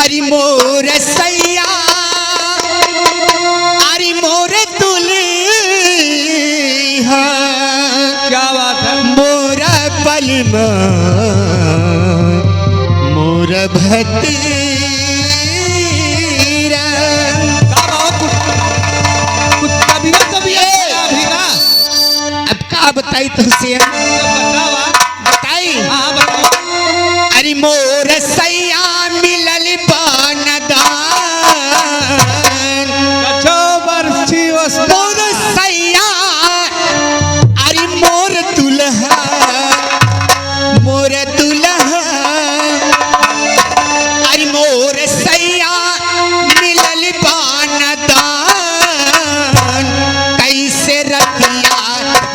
हरि मोर सैया हरि मोर दुल्हा क्या बात है। मोर पलमा मोर भतीरा। अब का बताई तुझसे बताई। अरे मोर सैया मिलल बानदान मोर सैया अरे मोर दुल्हा अरे मोर सैया मिलल बानदान कैसे रतिया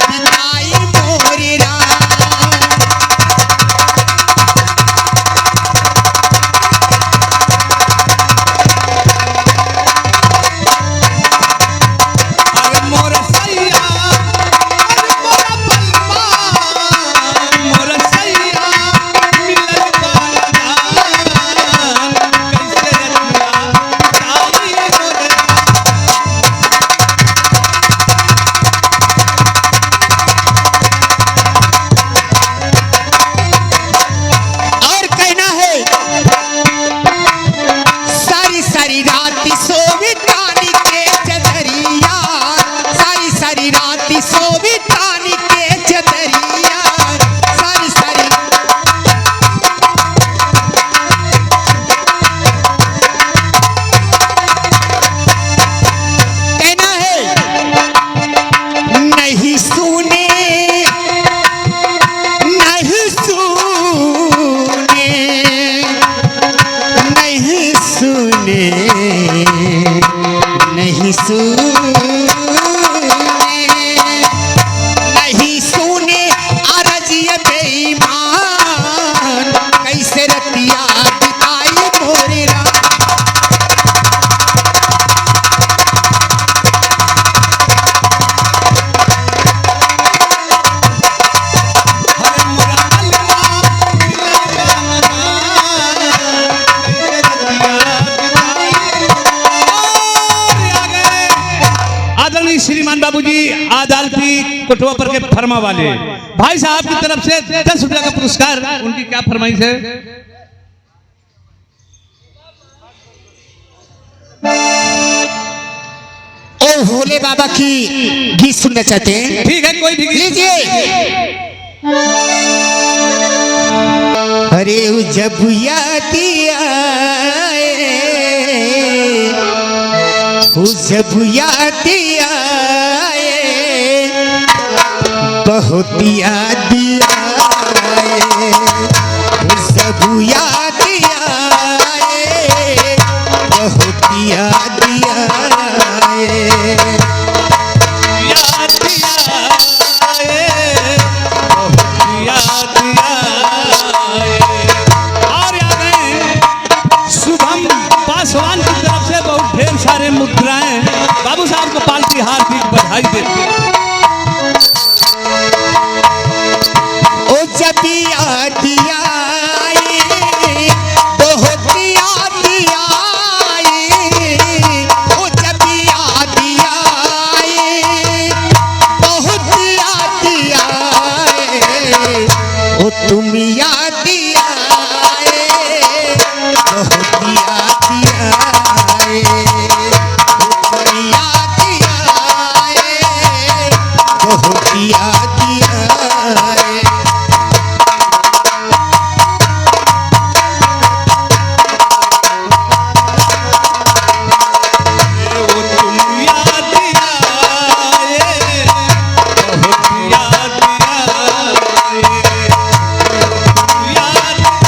बिताई मोरी रात। नहीं सुने अरजिया बेईमान कैसे रतिया बिताई मोरी रात। श्रीमान बाबूजी आदालती कोटवा पर के फरमा वाले भाई साहब की तरफ से 10 रुपया का पुरस्कार। उनकी क्या फरमाइश है? ओ भोले बाबा की गीत सुनना चाहते हैं? ठीक है, कोई भी लीजिए। अरे जब याद आए जब याद आए बहुत याद आए जब याद आए बहुत याद आए पासवान की तरफ से बहुत ढेर सारे मुद्राएं बाबू साहब को पालती हार्दिक बधाई देते हैं। ओ जब याद आए बहुत याद आए ओ जब याद आए बहुत याद आए ओ तुम याद आए बहुत याद आए ओ तुम याद आए बहुत याद